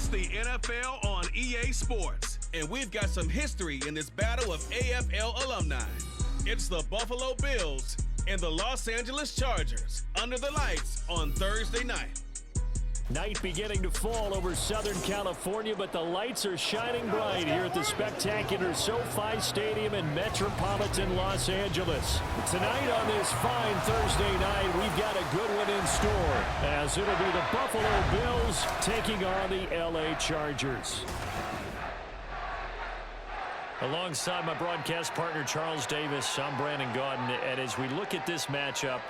It's the NFL on EA Sports, and we've got some history in this battle of AFL alumni. It's the Buffalo Bills and the Los Angeles Chargers under the lights on Thursday night. Night beginning to fall over Southern California, but the lights are shining bright here at the spectacular SoFi Stadium in metropolitan Los Angeles. Tonight on this fine Thursday night, we've got a good one in store, as it'll be the Buffalo Bills taking on the LA Chargers. Alongside my broadcast partner, Charles Davis, I'm Brandon Gaudin, and as we look at this matchup,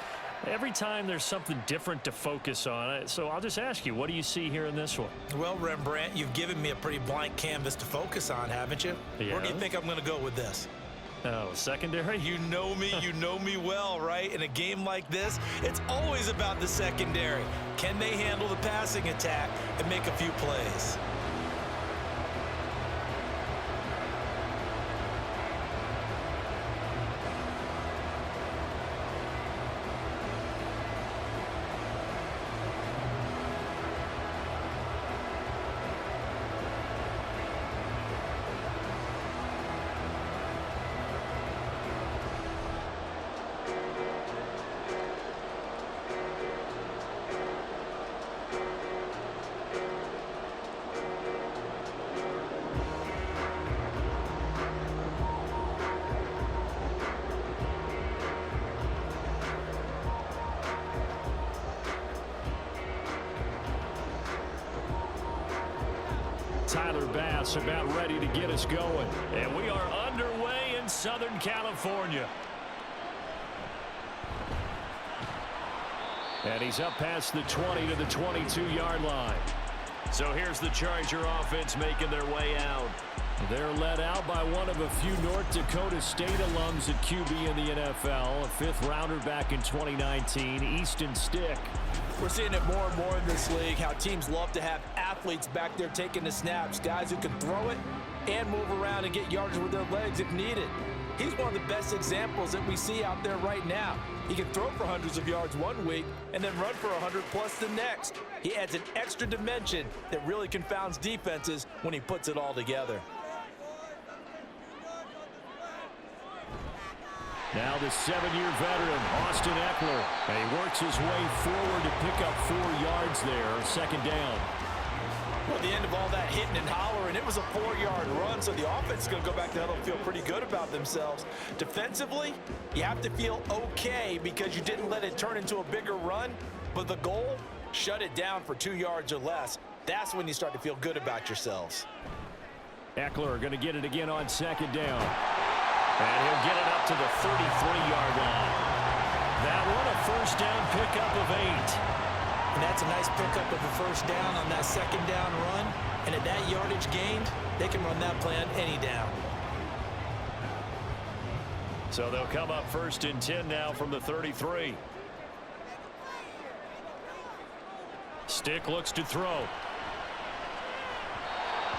every time there's something different to focus on. So I'll just ask you, what do you see here in this one? Well, Rembrandt, you've given me a pretty blank canvas to focus on, haven't you? Yeah. Where do you think I'm going to go with this? Oh, secondary? You know me well, right? In a game like this, it's always about the secondary. Can they handle the passing attack and make a few plays? Tyler Bass about ready to get us going. And we are underway in Southern California. And he's up past the 20 to the 22-yard line. So here's the Charger offense making their way out. They're led out by one of a few North Dakota State alums at QB in the NFL, a fifth-rounder back in 2019, Easton Stick. We're seeing it more and more in this league, how teams love to have athletes back there taking the snaps, guys who can throw it and move around and get yards with their legs if needed. He's one of the best examples that we see out there right now. He can throw for hundreds of yards one week and then run for 100+ the next. He adds an extra dimension that really confounds defenses when he puts it all together. Now the 7-year veteran, Austin Eckler. And he works his way forward to pick up 4 yards there, second down. Well, at the end of all that hitting and hollering, it was a 4-yard run, so the offense is going to go back to huddle and feel pretty good about themselves. Defensively, you have to feel okay because you didn't let it turn into a bigger run, but the goal, shut it down for 2 yards or less. That's when you start to feel good about yourselves. Eckler going to get it again on second down. And he'll get it up to the 33-yard line. That one, a first down pickup of 8. And that's a nice pickup of the first down on that second down run. And at that yardage gained, they can run that play on any down. So they'll come up first and 10 now from the 33. Stick looks to throw.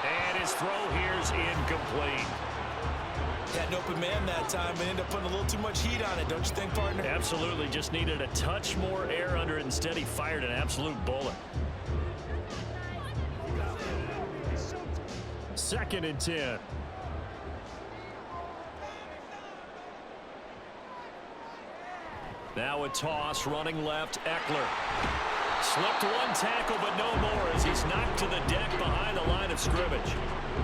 And his throw here's incomplete. Had an open man that time and ended up putting a little too much heat on it, don't you think, partner? Absolutely. Just needed a touch more air under it. Instead, he fired an absolute bullet. Second and 10. Now a toss, running left, Eckler. Slipped one tackle, but no more as he's knocked to the deck behind the line of scrimmage.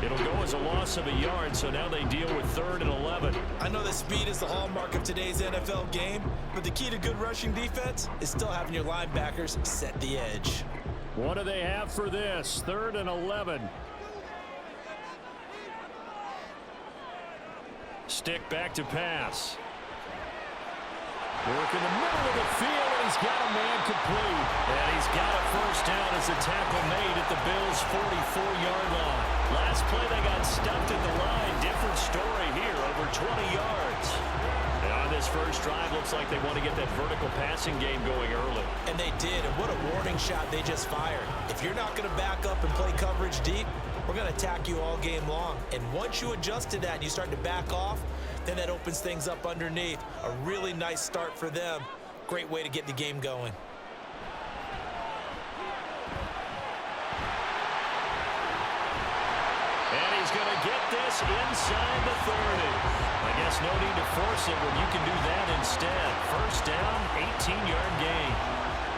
It'll go as a loss of a yard, so now they deal with 3rd and 11. I know that speed is the hallmark of today's NFL game, but the key to good rushing defense is still having your linebackers set the edge. What do they have for this? 3rd and 11. Stick back to pass. Work in the middle of the field, and he's got a man complete. And he's got a first down as a tackle made at the Bills' 44-yard line. Last play, they got stuffed at the line. Different story here, over 20 yards. And on this first drive, looks like they want to get that vertical passing game going early. And they did, and what a warning shot they just fired. If you're not going to back up and play coverage deep, we're going to attack you all game long. And once you adjust to that and you start to back off, then that opens things up underneath. A really nice start for them. Great way to get the game going. get this inside the 30. I guess no need to force it when you can do that instead. First down, 18-yard gain.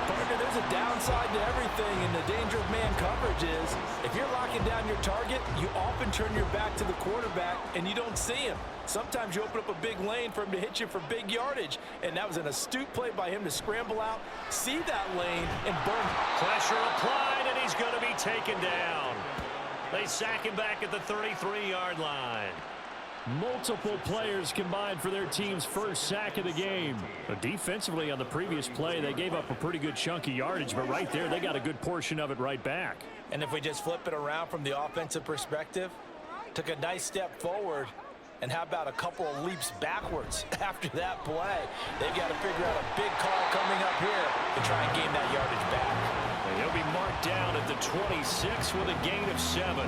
Partner, there's a downside to everything, and the danger of man coverage is if you're locking down your target, you often turn your back to the quarterback and you don't see him. Sometimes you open up a big lane for him to hit you for big yardage, and that was an astute play by him to scramble out, see that lane, and burn. Pressure applied, and he's going to be taken down. They sack him back at the 33-yard line. Multiple players combined for their team's first sack of the game. But defensively on the previous play, they gave up a pretty good chunk of yardage, but right there, they got a good portion of it right back. And if we just flip it around from the offensive perspective, took a nice step forward, and how about a couple of leaps backwards after that play? They've got to figure out a big call coming up here to try and gain that yardage back. And he'll be marked down at the 26 with a gain of 7.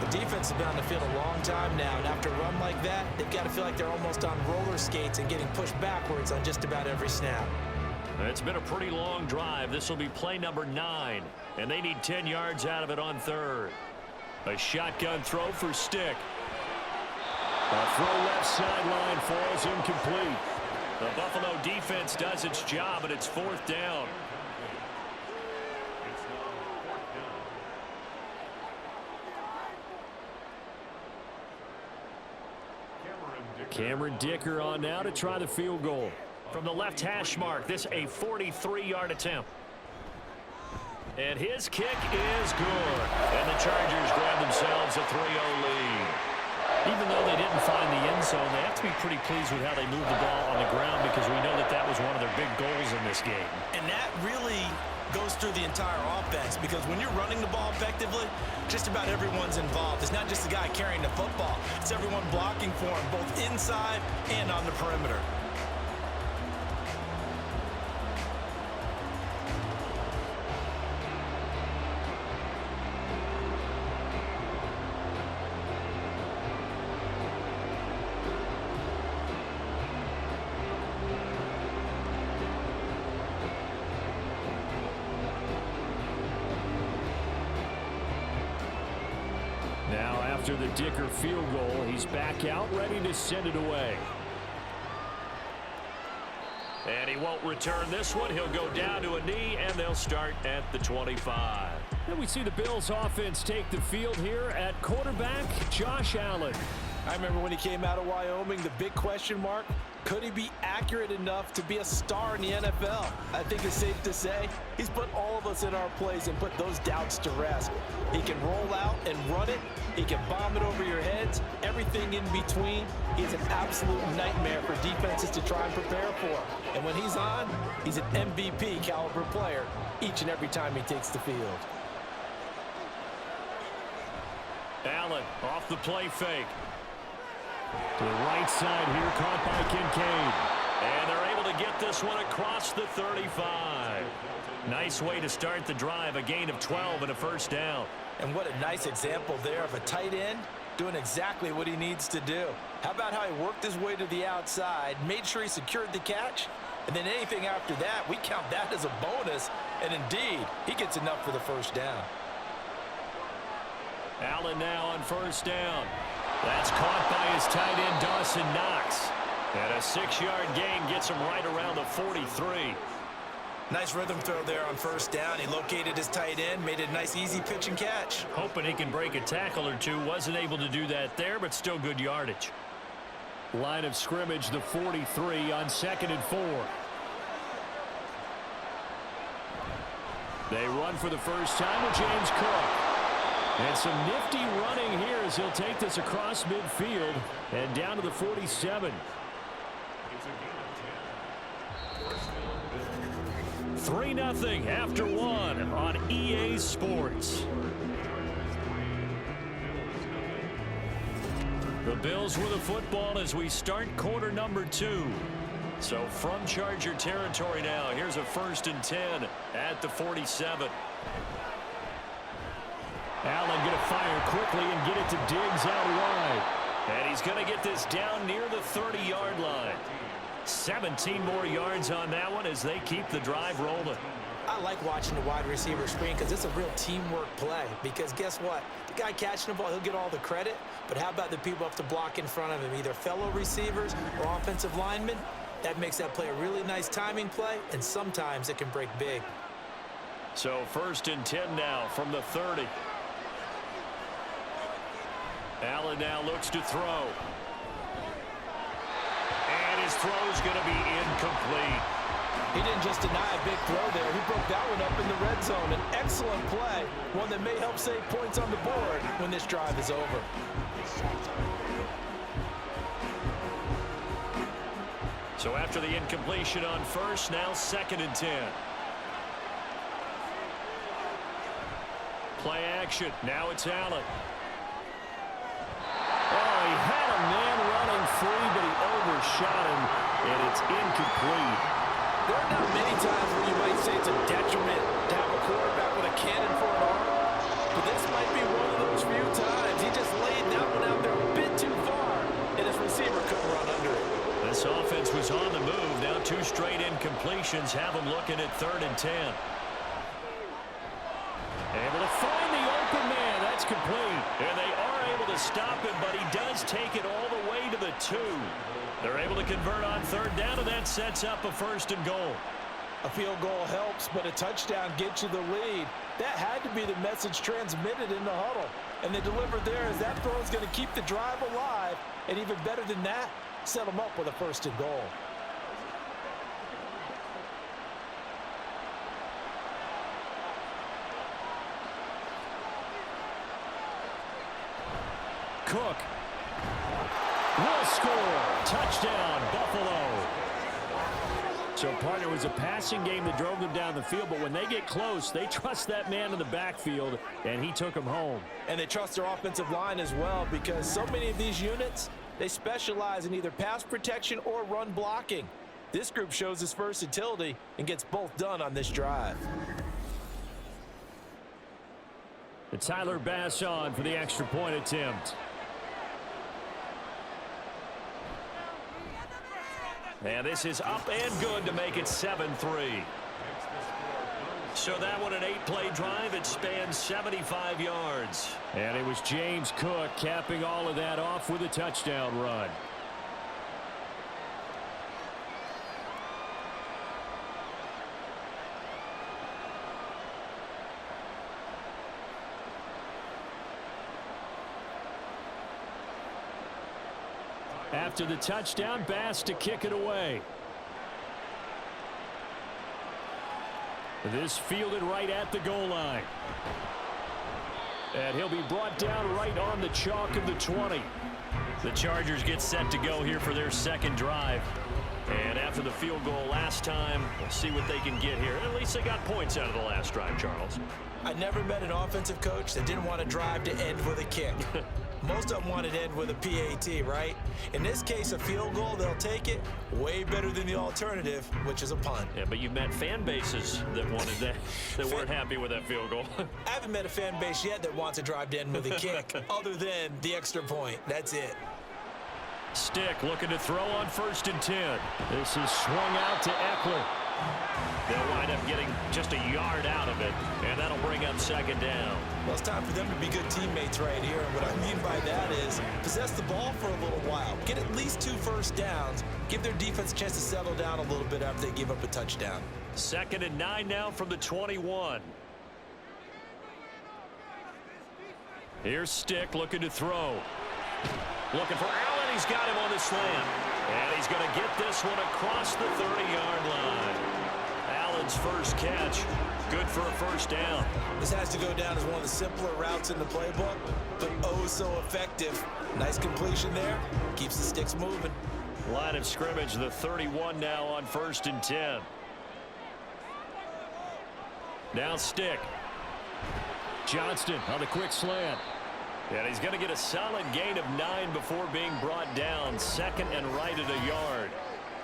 The defense has been on the field a long time now, and after a run like that, they've got to feel like they're almost on roller skates and getting pushed backwards on just about every snap. It's been a pretty long drive. This will be play number 9, and they need 10 yards out of it on 3rd. A shotgun throw for Stick. A throw left sideline falls incomplete. The Buffalo defense does its job, and it's 4th down. Cameron Dicker on now to try the field goal. From the left hash mark, this a 43-yard attempt. And his kick is good. And the Chargers grab themselves a 3-0 lead. Even though they didn't find the end zone, they have to be pretty pleased with how they moved the ball on the ground because we know that that was one of their big goals in this game. And that really goes through the entire offense because when you're running the ball effectively, just about everyone's involved. It's not just the guy carrying the football. It's everyone blocking for him, both inside and on the perimeter. Now after the Dicker field goal, he's back out ready to send it away. And he won't return this one. He'll go down to a knee, and they'll start at the 25. And we see the Bills offense take the field here at quarterback Josh Allen. I remember when he came out of Wyoming, the big question mark, could he be accurate enough to be a star in the NFL? I think it's safe to say he's put all of us in our place and put those doubts to rest. He can roll out and run it. He can bomb it over your heads. Everything in between. He's an absolute nightmare for defenses to try and prepare for. And when he's on, he's an MVP caliber player each and every time he takes the field. Allen off the play fake. To the right side here, caught by Kincaid. And they're able to get this one across the 35. Nice way to start the drive, a gain of 12 and a first down. And what a nice example there of a tight end doing exactly what he needs to do. How about how he worked his way to the outside, made sure he secured the catch, and then anything after that, we count that as a bonus. And indeed, he gets enough for the first down. Allen now on first down. That's caught by his tight end, Dawson Knox. And a 6-yard gain gets him right around the 43. Nice rhythm throw there on first down. He located his tight end, made a nice easy pitch and catch. Hoping he can break a tackle or two. Wasn't able to do that there, but still good yardage. Line of scrimmage, the 43 on 2nd and 4. They run for the first time with James Cook. And some nifty running here as he'll take this across midfield and down to the 47. 3-0 after 1 on EA Sports. The Bills with the football as we start quarter number 2. So from Charger territory now, here's a 1st and 10 at the 47. Allen going to fire quickly and get it to Diggs out wide. And he's going to get this down near the 30-yard line. 17 more yards on that one as they keep the drive rolling. I like watching the wide receiver screen because it's a real teamwork play. Because guess what? The guy catching the ball, he'll get all the credit. But how about the people up to block in front of him, either fellow receivers or offensive linemen? That makes that play a really nice timing play, and sometimes it can break big. So 1st and 10 now from the 30. Allen now looks to throw. And his throw's going to be incomplete. He didn't just deny a big throw there. He broke that one up in the red zone. An excellent play, one that may help save points on the board when this drive is over. So after the incompletion on 1st, now 2nd and 10. Play action. Now it's Allen. Oh, he had a man running free, but he overshot him, and it's incomplete. There are not many times where you might say it's a detriment to have a quarterback with a cannon for an arm, but this might be one of those few times. He just laid that one out there a bit too far, and his receiver couldn't run under it. This offense was on the move. Now 2 straight incompletions have them looking at 3rd and 10. Able to find the open man. That's complete. And they are able to stop him, but he does take it all the way to the 2. They're able to convert on 3rd down, and that sets up a 1st and goal. A field goal helps, but a touchdown gets you the lead. That had to be the message transmitted in the huddle. And they delivered there as that throw is going to keep the drive alive. And even better than that, set them up with a 1st and goal. Cook will score. Touchdown, Buffalo. So, partner, it was a passing game that drove them down the field, but when they get close, they trust that man in the backfield, and he took them home. And they trust their offensive line as well, because so many of these units, they specialize in either pass protection or run blocking. This group shows its versatility and gets both done on this drive. And Tyler Bass on for the extra point attempt. And this is up and good to make it 7-3. So that one an 8-play drive. It spans 75 yards. And it was James Cook capping all of that off with a touchdown run. After the touchdown, Bass to kick it away. This fielded right at the goal line. And he'll be brought down right on the chalk of the 20. The Chargers get set to go here for their 2nd drive. And after the field goal last time, we'll see what they can get here. At least they got points out of the last drive, Charles. I never met an offensive coach that didn't want to drive to end with a kick. Most of them want to end with a PAT, right? In this case, a field goal, they'll take it. Way better than the alternative, which is a punt. Yeah, but you've met fan bases that wanted that, that weren't happy with that field goal. I haven't met a fan base yet that wants to drive to end with a kick, other than the extra point. That's it. Stick looking to throw on 1st and 10. This is swung out to Eckler. They'll wind up getting just a yard out of it, and that'll bring up 2nd down. Well, it's time for them to be good teammates right here. And what I mean by that is possess the ball for a little while. Get at least 2 first downs. Give their defense a chance to settle down a little bit after they give up a touchdown. 2nd and 9 now from the 21. Here's Stick looking to throw. Looking for Allen. He's got him on the slant. And he's going to get this one across the 30-yard line. Allen's first catch. Good for a 1st down. This has to go down as one of the simpler routes in the playbook, but oh so effective. Nice completion there. Keeps the sticks moving. Line of scrimmage, the 31 now on 1st and 10. Now Stick. Johnston on the quick slant. And he's going to get a solid gain of 9 before being brought down. 2nd and right at a yard.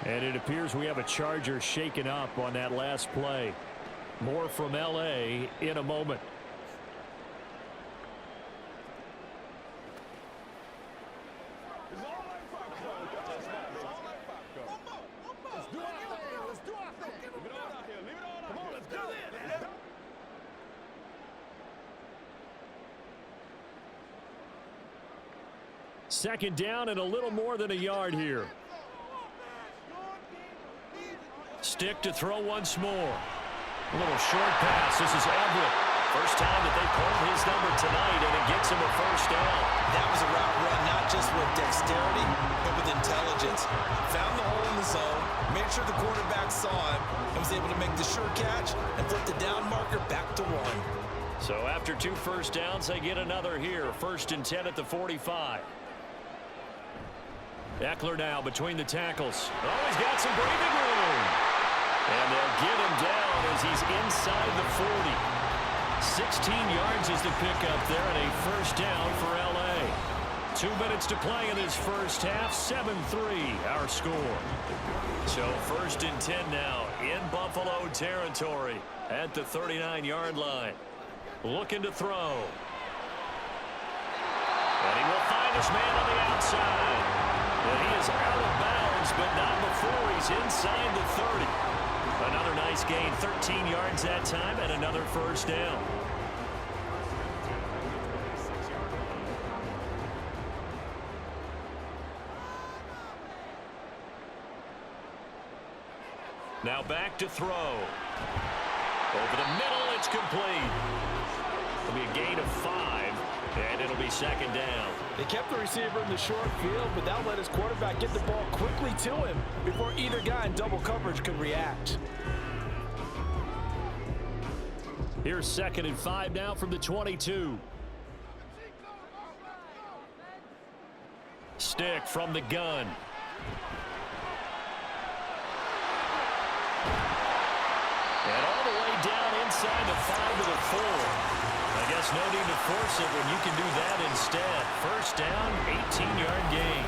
And it appears we have a Charger shaken up on that last play. More from L.A. in a moment. Second down and a little more than a yard here. Stick to throw once more. A little short pass. This is Everett. First time that they pulled his number tonight, and it gets him a first down. That was a route run, not just with dexterity, but with intelligence. Found the hole in the zone, made sure the quarterback saw him, and was able to make the sure catch and flip the down marker back to 1. So after 2 first downs, they get another here. 1st and 10 at the 45. Eckler now between the tackles. Oh, he's got some breathing room. And they'll get him down as he's inside the 40. 16 yards is the pickup there, and a first down for L.A. 2 minutes to play in this first half. 7-3 our score. So 1st and 10 now in Buffalo territory at the 39-yard line. Looking to throw. And he will find his man on the outside. And he is out of bounds, but not before he's inside the 30. Another nice gain, 13 yards that time, and another first down. Now back to throw. Over the middle, it's complete. It'll be a gain of 5, and it'll be 2nd down. They kept the receiver in the short field, but that let his quarterback get the ball quickly to him before either guy in double coverage could react. Here's 2nd and 5 now from the 22. Stick from the gun. And all the way down inside the 5 to the 4. I guess no need to force it when you can do that instead. First down, 18-yard gain.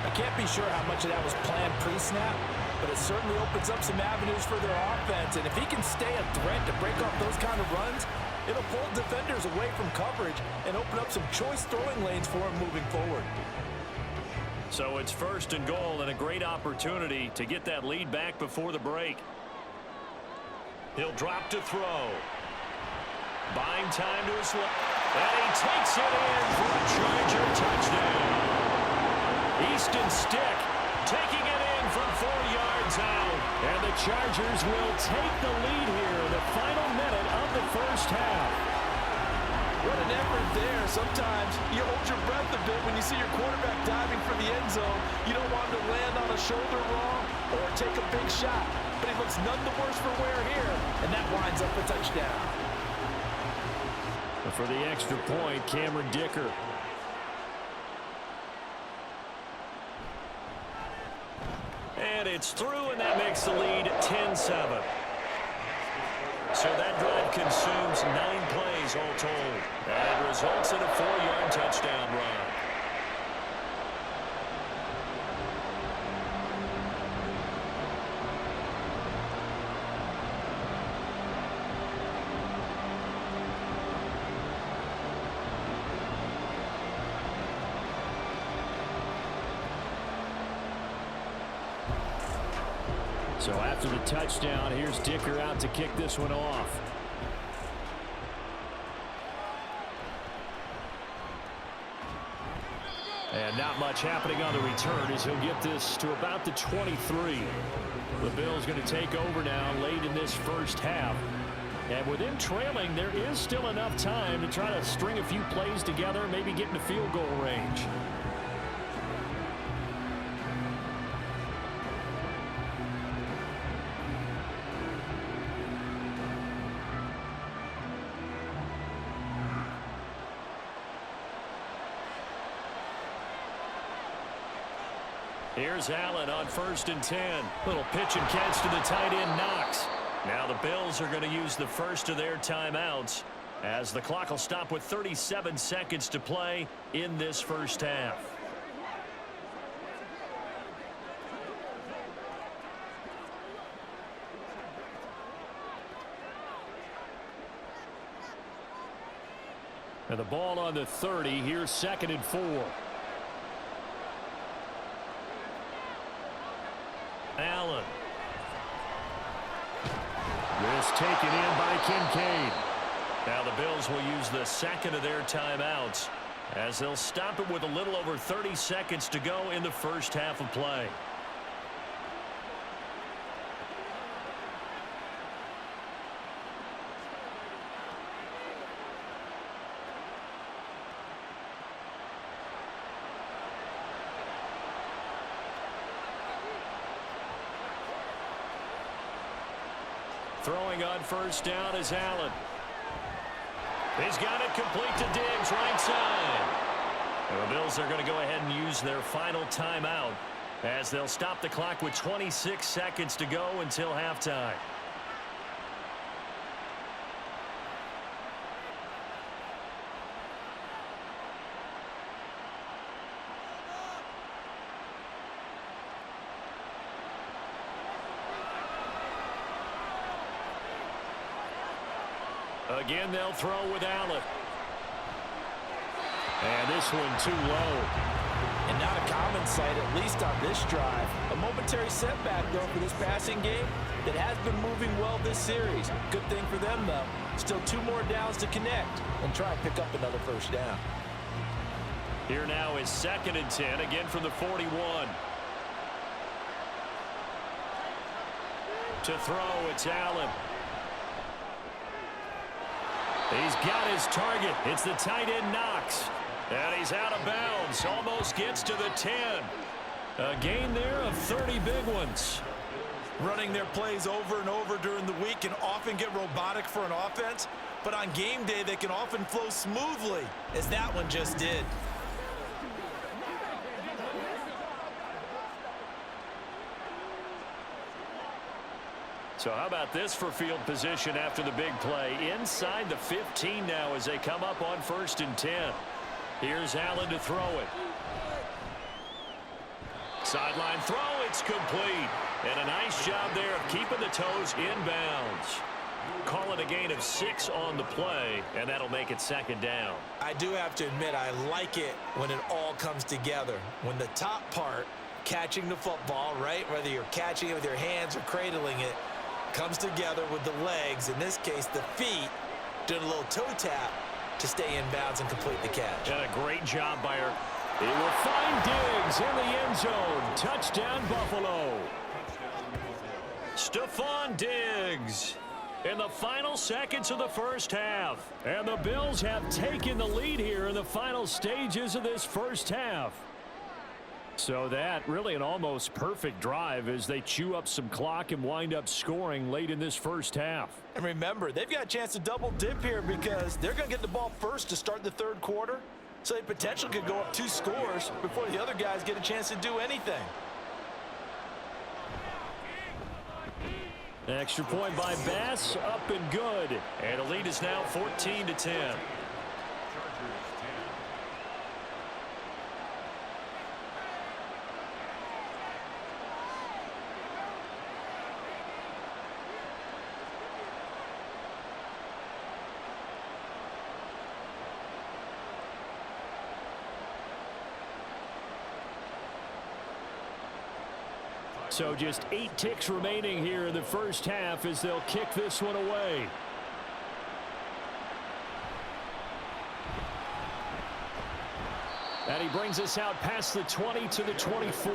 I can't be sure how much of that was planned pre-snap, but it certainly opens up some avenues for their offense. And if he can stay a threat to break off those kind of runs, it'll pull defenders away from coverage and open up some choice throwing lanes for him moving forward. So it's 1st and goal and a great opportunity to get that lead back before the break. He'll drop to throw. Buying time to his left. And he takes it in for a Charger touchdown. Easton Stick taking it in from 4 yards out. And the Chargers will take the lead here in the final minute of the first half. What an effort there. Sometimes you hold your breath a bit when you see your quarterback diving for the end zone. You don't want him to land on a shoulder wrong or take a big shot. But he looks none the worse for wear here, and that winds up a touchdown. For the extra point, Cameron Dicker. And it's through, and that makes the lead 10-7. So that drive consumes 9 plays all told. And it results in a 4-yard touchdown run. So after the touchdown, here's Dicker out to kick this one off. And not much happening on the return as he'll get this to about the 23. The Bills going to take over now late in this first half. And with them trailing, there is still enough time to try to string a few plays together, maybe get into field goal range. Here's Allen on 1st and 10. Little pitch and catch to the tight end, Knox. Now the Bills are going to use the first of their timeouts as the clock will stop with 37 seconds to play in this first half. And the ball on the 30. Here's 2nd and 4. Allen. This taken in by Kincaid. Now the Bills will use the second of their timeouts as they'll stop it with a little over 30 seconds to go in the first half of play. Throwing on first down is Allen. He's got it complete to Diggs, right side. And the Bills are going to go ahead and use their final timeout as they'll stop the clock with 26 seconds to go until halftime. Again, they'll throw with Allen. And this one too low. And not a common sight, at least on this drive. A momentary setback, though, for this passing game that has been moving well this series. Good thing for them, though. Still 2 more downs to connect and try and pick up another first down. Here now is 2nd and 10, again from the 41. To throw, it's Allen. He's got his target. It's the tight end Knox. And he's out of bounds. Almost gets to the 10. A gain there of 30 big ones. Running their plays over and over during the week can often get robotic for an offense, but on game day they can often flow smoothly, as that one just did. So how about this for field position after the big play? Inside the 15 now as they come up on 1st and 10. Here's Allen to throw it. Sideline throw, it's complete. And a nice job there of keeping the toes inbounds. Call it a gain of 6 on the play, and that'll make it 2nd down. I do have to admit, I like it when it all comes together. When the top part, catching the football, right, whether you're catching it with your hands or cradling it, comes together with the legs, in this case the feet, doing a little toe tap to stay in bounds and complete the catch. And a great job by her. He will find Diggs in the end zone. Touchdown, Buffalo. Stephon Diggs in the final seconds of the first half. And the Bills have taken the lead here in the final stages of this first half. So that really an almost perfect drive as they chew up some clock and wind up scoring late in this first half. And remember, they've got a chance to double dip here because they're going to get the ball first to start the 3rd quarter. So they potentially could go up 2 scores before the other guys get a chance to do anything. Extra point by Bass, up and good. And the lead is now 14-10. So just 8 ticks remaining here in the first half as they'll kick this one away. And he brings us out past the 20 to the 24.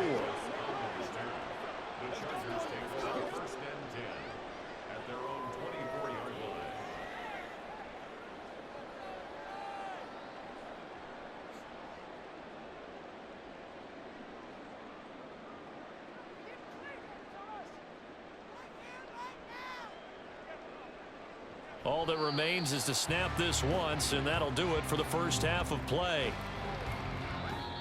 All that remains is to snap this once, and that'll do it for the first half of play.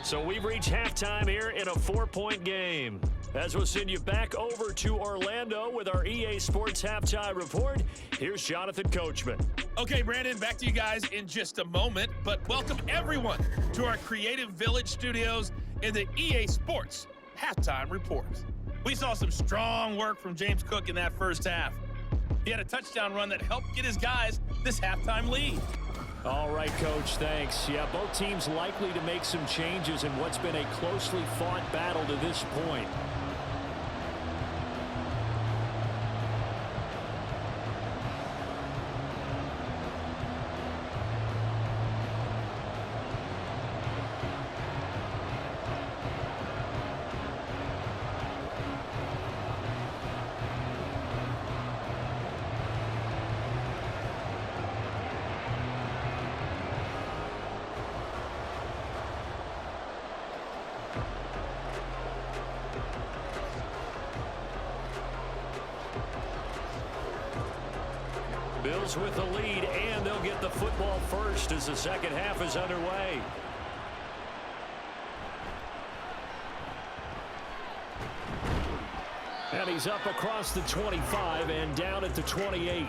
So we've reached halftime here in a 4-point game. As we'll send you back over to Orlando with our EA Sports Halftime Report, here's Jonathan Coachman. Okay, Brandon, back to you guys in just a moment, but welcome everyone to our Creative Village studios in the EA Sports Halftime Report. We saw some strong work from James Cook in that first half. He had a touchdown run that helped get his guys this halftime lead. All right, Coach, thanks. Yeah, both teams likely to make some changes in what's been a closely fought battle to this point. Bills with the lead, and they'll get the football first as the second half is underway. And he's up across the 25 and down at the 28.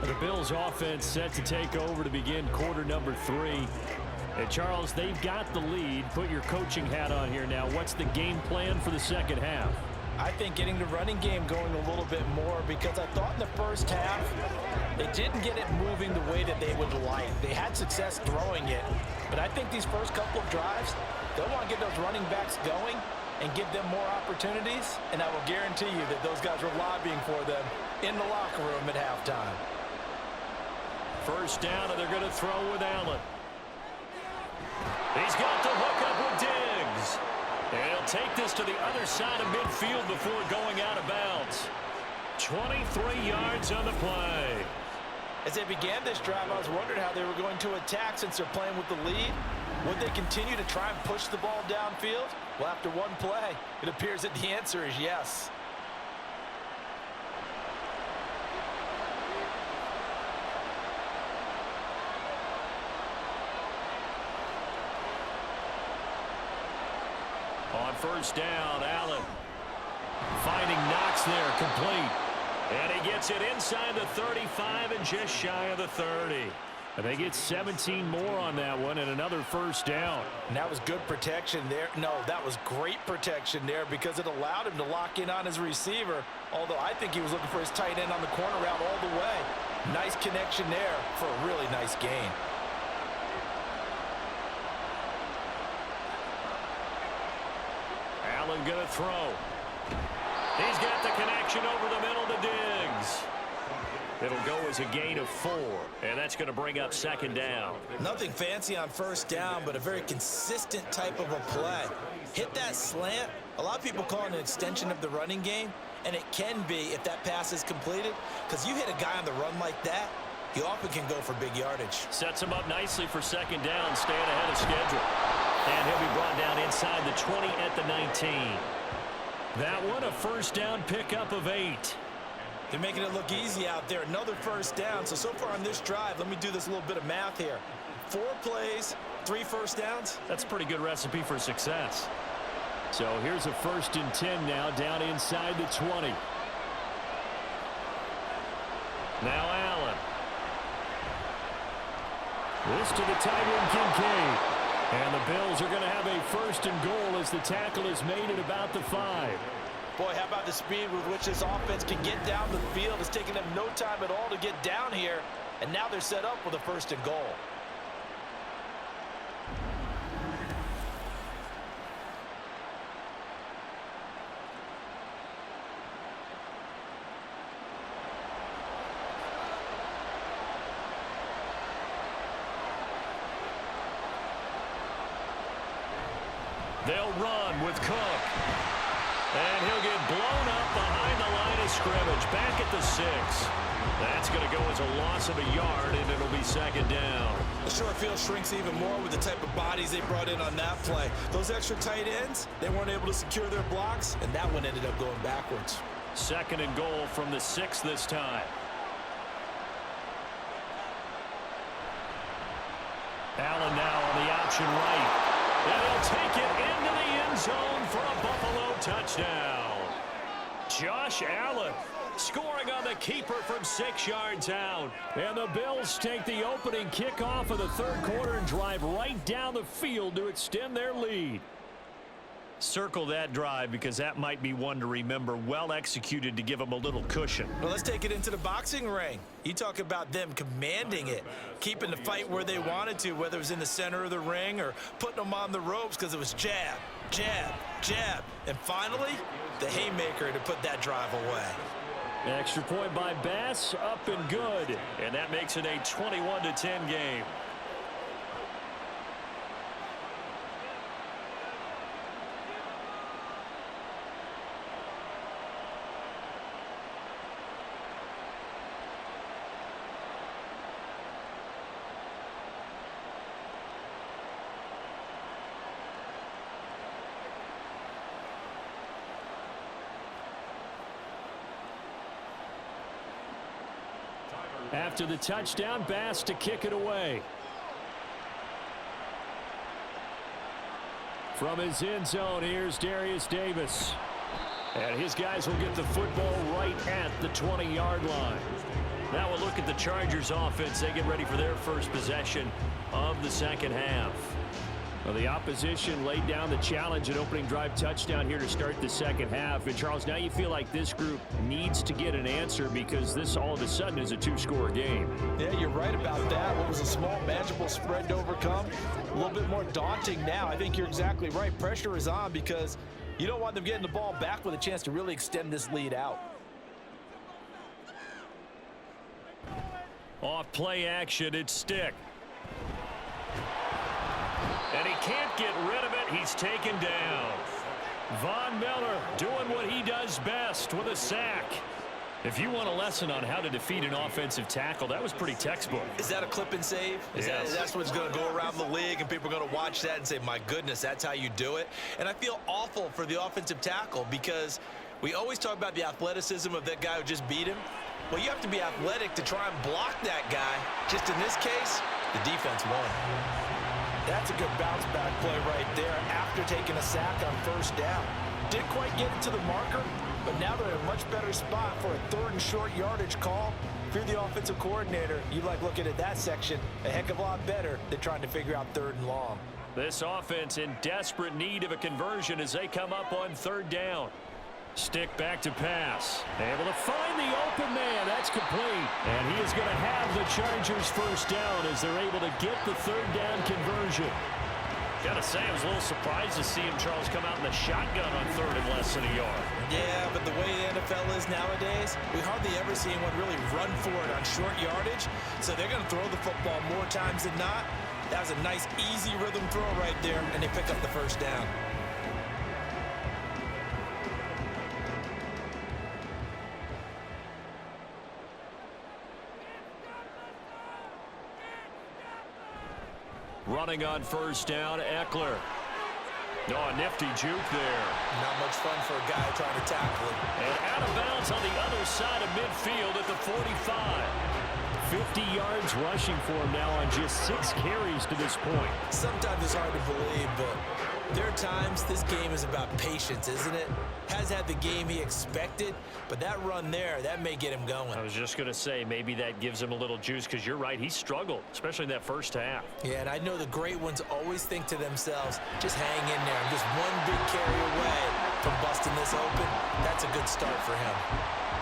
The Bills offense set to take over to begin quarter number 3. And Charles, they've got the lead. Put your coaching hat on here now. What's the game plan for the second half? I think getting the running game going a little bit more, because I thought in the first half they didn't get it moving the way that they would like. They had success throwing it, but I think these first couple of drives, they'll want to get those running backs going and give them more opportunities, and I will guarantee you that those guys were lobbying for them in the locker room at halftime. First down, and they're going to throw with Allen. He's got the hook up with Diggs. And he'll take this to the other side of midfield before going out of bounds. 23 yards on the play. As they began this drive, I was wondering how they were going to attack since they're playing with the lead. Would they continue to try and push the ball downfield? Well, after one play, it appears that the answer is yes. On first down, Allen finding Knox there, complete. And he gets it inside the 35 and just shy of the 30. And they get 17 more on that one and another first down. And that was good protection there. No, that was great protection there because it allowed him to lock in on his receiver, although I think he was looking for his tight end on the corner route all the way. Nice connection there for a really nice gain. Allen going to throw. He's got the connection over the middle to Diggs. It'll go as a gain of 4, and that's going to bring up second down. Nothing fancy on first down, but a very consistent type of a play. Hit that slant. A lot of people call it an extension of the running game, and it can be if that pass is completed, because you hit a guy on the run like that, he often can go for big yardage. Sets him up nicely for second down, staying ahead of schedule. And he'll be brought down inside the 20 at the 19. That one, a first down pickup of 8. They're making it look easy out there. Another first down. So far on this drive, let me do this little bit of math here. 4 plays, 3 first downs. That's a pretty good recipe for success. So here's a 1st and 10 now, down inside the 20. Now Allen. This to the tight end, Kincaid. And the Bills are going to have a 1st and goal as the tackle is made at about the 5. Boy, how about the speed with which this offense can get down the field? It's taken them no time at all to get down here. And now they're set up with a 1st and goal. They'll run with Cook. And he'll get blown up behind the line of scrimmage. Back at the 6. That's going to go as a loss of a yard, and it'll be second down. The short field shrinks even more with the type of bodies they brought in on that play. Those extra tight ends, they weren't able to secure their blocks, and that one ended up going backwards. 2nd and goal from the 6 this time. Allen now on the option right. And he'll take it into the end zone for a Buffalo touchdown. Josh Allen scoring on the keeper from 6 yards out. And the Bills take the opening kickoff of the 3rd quarter and drive right down the field to extend their lead. Circle that drive because that might be one to remember. Well executed to give them a little cushion. Well, let's take it into the boxing ring. You talk about them commanding it, keeping the fight where they wanted to, whether it was in the center of the ring or putting them on the ropes because it was jab, jab, jab. And finally, the haymaker to put that drive away. Extra point by Bass, up and good. And that makes it a 21-10 game. After the touchdown, Bass to kick it away. From his end zone, here's Darius Davis. And his guys will get the football right at the 20-yard line. Now we'll look at the Chargers offense. They get ready for their first possession of the second half. Well, the opposition laid down the challenge at opening drive touchdown here to start the second half. And, Charles, now you feel like this group needs to get an answer because this all of a sudden is a two-score game. Yeah, you're right about that. What was a small, manageable spread to overcome, a little bit more daunting now. I think you're exactly right. Pressure is on because you don't want them getting the ball back with a chance to really extend this lead out. Off play action, it's Stick. And he can't get rid of it. He's taken down. Von Miller doing what he does best with a sack. If you want a lesson on how to defeat an offensive tackle, that was pretty textbook. Is that a clip and save? That's what's going to go around the league, and people are going to watch that and say, my goodness, that's how you do it. And I feel awful for the offensive tackle because we always talk about the athleticism of that guy who just beat him. Well, you have to be athletic to try and block that guy. Just in this case, the defense won. That's a good bounce back play right there after taking a sack on first down. Didn't quite get it to the marker, but now they're in a much better spot for a third and short yardage call. If you're the offensive coordinator, you like looking at that section a heck of a lot better than trying to figure out third and long. This offense in desperate need of a conversion as they come up on third down. Stick back to pass. Able to find the open man. That's complete. And he is going to have the Chargers first down as they're able to get the third down conversion. Got to say, I was a little surprised to see him, Charles, come out in the shotgun on third and less than a yard. Yeah, but the way the NFL is nowadays, we hardly ever see anyone really run for it on short yardage. So they're going to throw the football more times than not. That was a nice, easy rhythm throw right there, and they pick up the first down. Running on first down, Eckler. Oh, a nifty juke there. Not much fun for a guy trying to tackle him. And out of bounds on the other side of midfield at the 45. 50 yards rushing for him now on just 6 carries to this point. Sometimes it's hard to believe, but there are times this game is about patience, isn't it? Has had the game he expected, but that run there, that may get him going. I was just going to say, maybe that gives him a little juice because you're right, he struggled, especially in that first half. Yeah, and I know the great ones always think to themselves, just hang in there. I'm just one big carry away from busting this open. That's a good start for him.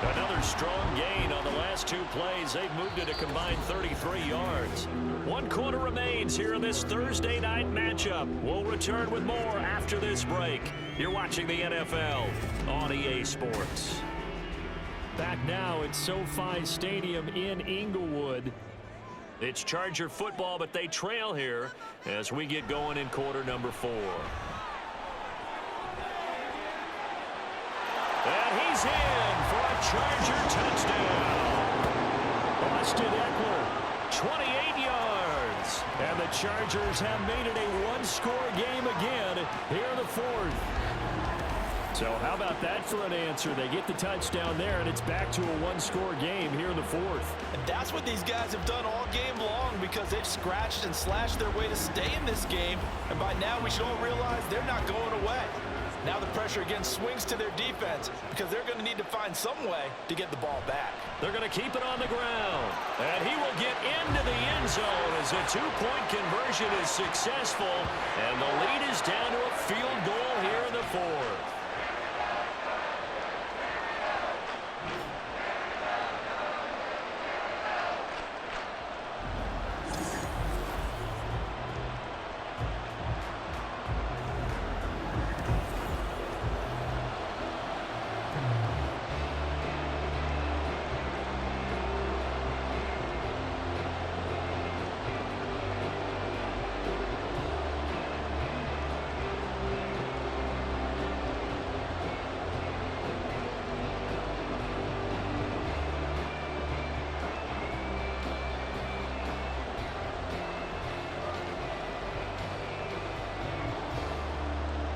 Another strong gain on the last 2 plays. They've moved it a combined 33 yards. 1 quarter remains here in this Thursday night matchup. We'll return with more after this break. You're watching the NFL on EA Sports. Back now at SoFi Stadium in Inglewood. It's Charger football, but they trail here as we get going in quarter number 4. And he's in for a Charger touchdown. Austin Eckler, 28 yards. And the Chargers have made it a one-score game again here in the 4th. So how about that for an answer? They get the touchdown there, and it's back to a one-score game here in the 4th. And that's what these guys have done all game long because they've scratched and slashed their way to stay in this game. And by now we should all realize they're not going away. Now the pressure again swings to their defense because they're going to need to find some way to get the ball back. They're going to keep it on the ground. And he will get into the end zone as a 2-point conversion is successful. And the lead is down to a field goal here in the 4th.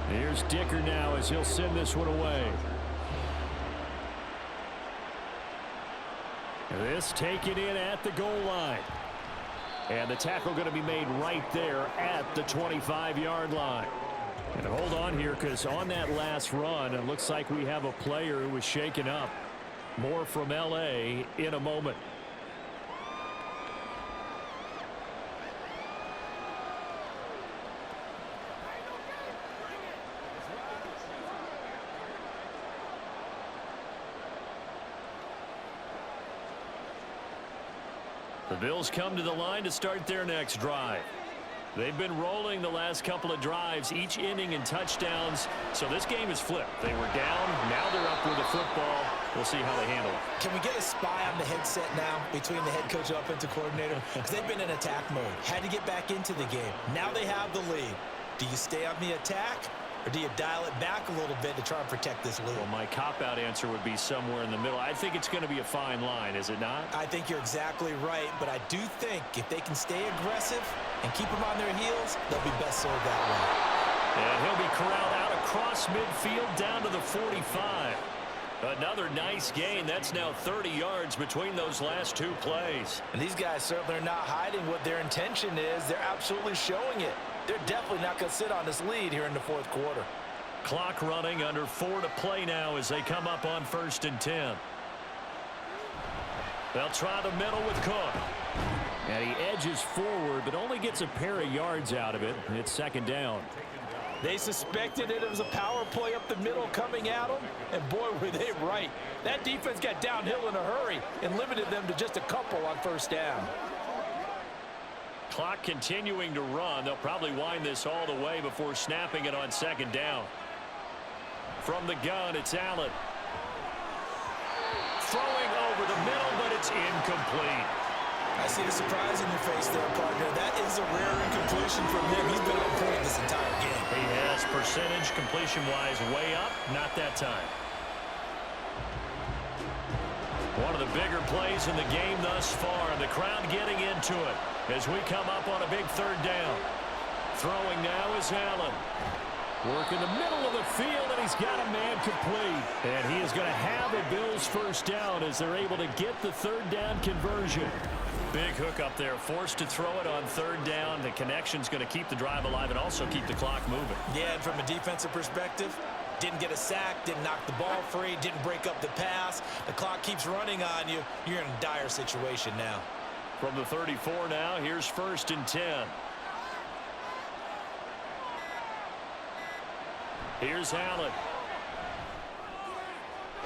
Here's Dicker now as he'll send this one away. This taken in at the goal line. And the tackle going to be made right there at the 25-yard line. And hold on here, because on that last run, it looks like we have a player who was shaken up. More from L.A. in a moment. The Bills come to the line to start their next drive. They've been rolling the last couple of drives, each inning in touchdowns. So this game is flipped. They were down. Now they're up with the football. We'll see how they handle it. Can we get a spy on the headset now between the head coach and offensive coordinator? Because they've been in attack mode. Had to get back into the game. Now they have the lead. Do you stay on the attack? Or do you dial it back a little bit to try and protect this lead? Well, my cop-out answer would be somewhere in the middle. I think it's going to be a fine line, is it not? I think you're exactly right, but I do think if they can stay aggressive and keep them on their heels, they'll be best served that way. And he'll be corralled out across midfield down to the 45. Another nice gain. That's now 30 yards between those last two plays. And these guys certainly are not hiding what their intention is. They're absolutely showing it. They're definitely not going to sit on this lead here in the fourth quarter. Clock running, under 4 to play now as they come up on 1st and 10. They'll try the middle with Cook. And he edges forward, but only gets a pair of yards out of it. It's 2nd down. They suspected it was a power play up the middle coming at them, and boy, were they right. That defense got downhill in a hurry and limited them to just a couple on 1st down. Clock continuing to run. They'll probably wind this all the way before snapping it on 2nd down. From the gun, it's Allen. Throwing over the middle, but it's incomplete. I see the surprise in your face there, partner. That is a rare incompletion from him. He's been on point this entire game. He has percentage completion-wise way up. Not that time. One of the bigger plays in the game thus far. The crowd getting into it as we come up on a big 3rd down. Throwing now is Allen. Work in the middle of the field, and he's got a man complete. And he is going to have a Bills 1st down as they're able to get the 3rd down conversion. Big hook up there, forced to throw it on 3rd down. The connection's going to keep the drive alive and also keep the clock moving. Yeah, and from a defensive perspective, didn't get a sack, didn't knock the ball free, didn't break up the pass. The clock keeps running on you. You're in a dire situation now. From the 34 now, here's 1st and 10. Here's Allen.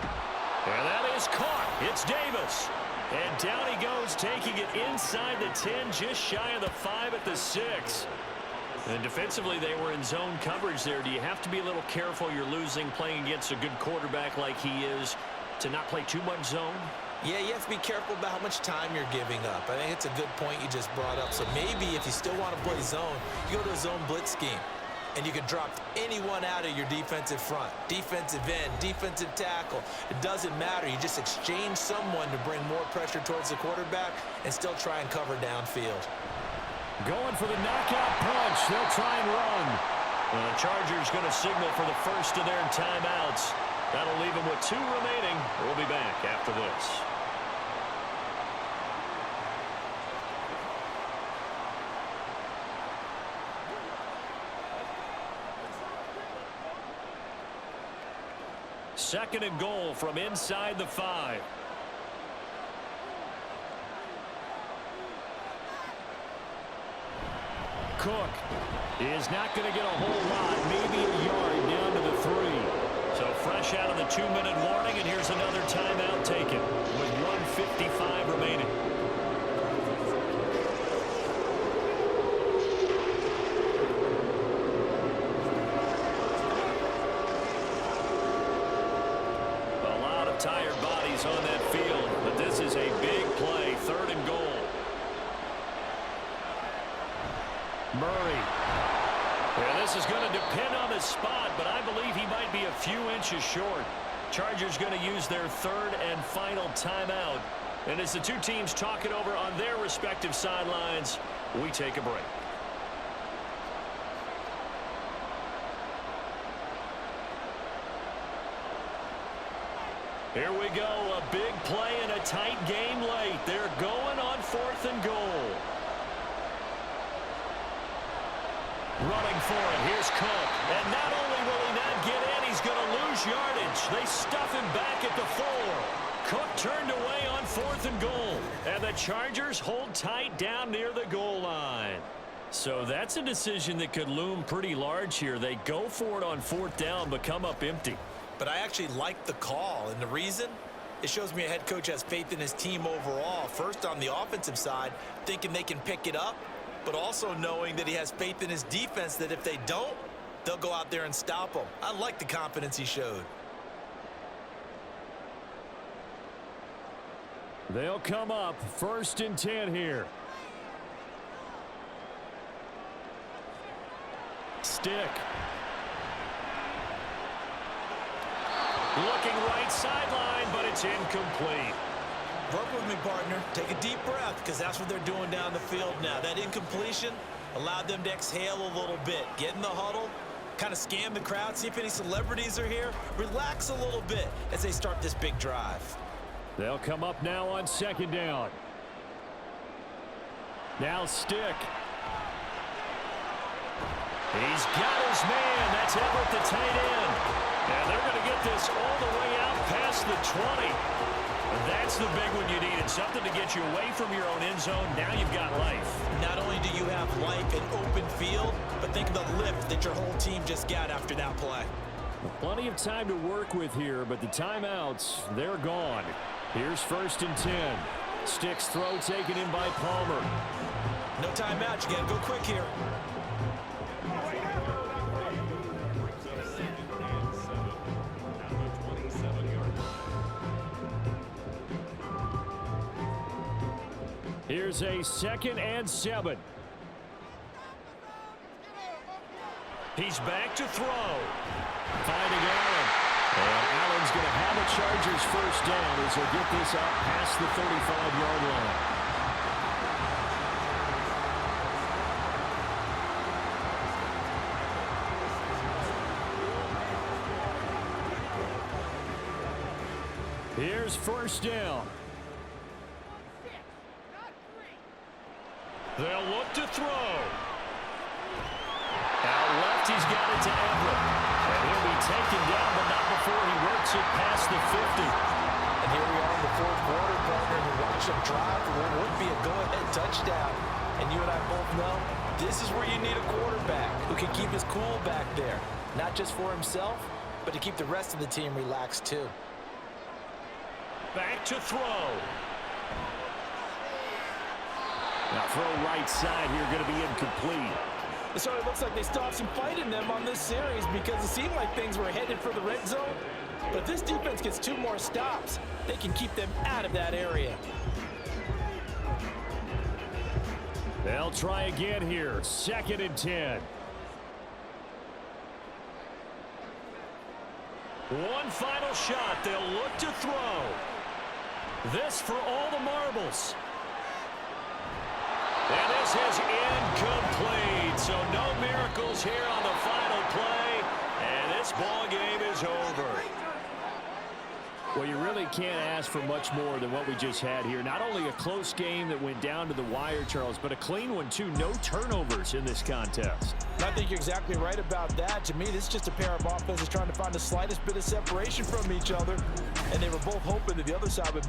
And that is caught. It's Davis. And down he goes, taking it inside the 10, just shy of the 5 at the 6. And defensively, they were in zone coverage there. Do you have to be a little careful? You're losing, playing against a good quarterback like he is, to not play too much zone? Yeah, you have to be careful about how much time you're giving up. I think it's a good point you just brought up. So maybe if you still want to play zone, you go to a zone blitz scheme. And you can drop anyone out of your defensive front. Defensive end, defensive tackle. It doesn't matter. You just exchange someone to bring more pressure towards the quarterback and still try and cover downfield. Going for the knockout punch. They'll try and run. And the Chargers going to signal for the first of their timeouts. That'll leave them with 2 remaining. We'll be back after this. Second and goal from inside the 5. Cook is not going to get a whole lot, maybe a yard down to the 3. So fresh out of the 2-minute warning, and here's another timeout taken with 1:55 remaining. Tired bodies on that field, but this is a big play. 3rd and goal. Murray. Yeah, this is going to depend on the spot, but I believe he might be a few inches short. Chargers going to use their 3rd and final timeout. And as the two teams talk it over on their respective sidelines, we take a break. Here we go, a big play in a tight game late. They're going on 4th and goal. Running for it. Here's Cook. And not only will he not get in, he's going to lose yardage. They stuff him back at the 4. Cook turned away on 4th and goal. And the Chargers hold tight down near the goal line. So that's a decision that could loom pretty large here. They go for it on 4th down, but come up empty. But I actually like the call, and the reason? It shows me a head coach has faith in his team overall. First, on the offensive side, thinking they can pick it up, but also knowing that he has faith in his defense that if they don't, they'll go out there and stop them. I like the confidence he showed. They'll come up 1st and 10 here. Stick. Looking right sideline, but it's incomplete. Work with me, partner. Take a deep breath, because that's what they're doing down the field now. That incompletion allowed them to exhale a little bit. Get in the huddle, kind of scan the crowd, see if any celebrities are here. Relax a little bit as they start this big drive. They'll come up now on 2nd down. Now Stick. He's got his man. That's Everett, the tight end. And they're going to get this all the way out past the 20. And that's the big one you needed. Something to get you away from your own end zone. Now you've got life. Not only do you have life in open field, but think of the lift that your whole team just got after that play. Plenty of time to work with here, but the timeouts, they're gone. Here's 1st and 10. Stick's throw taken in by Palmer. No timeout. You got to go quick here. Here's a 2nd and 7. He's back to throw. Finding Allen. And Allen's going to have a Chargers 1st down as he'll get this out past the 35-yard line. Here's 1st down. They'll look to throw. Out left, he's got it to Everett. And he'll be taken down, but not before he works it past the 50. And here we are in the 4th quarter, partner, and we watch them drive for what would be a go-ahead touchdown. And you and I both know this is where you need a quarterback who can keep his cool back there. Not just for himself, but to keep the rest of the team relaxed too. Back to throw. Now throw right side here, going to be incomplete. So it looks like they still have some fight in them on this series because it seemed like things were headed for the red zone. But if this defense gets 2 more stops, they can keep them out of that area. They'll try again here. 2nd and 10. One final shot. They'll look to throw. This for all the marbles. And this is incomplete. So no miracles here on the final play. And this ball game is over. Well, you really can't ask for much more than what we just had here. Not only a close game that went down to the wire, Charles, but a clean one, too. No turnovers in this contest. I think you're exactly right about that. To me, this is just a pair of offenses trying to find the slightest bit of separation from each other. And they were both hoping that the other side would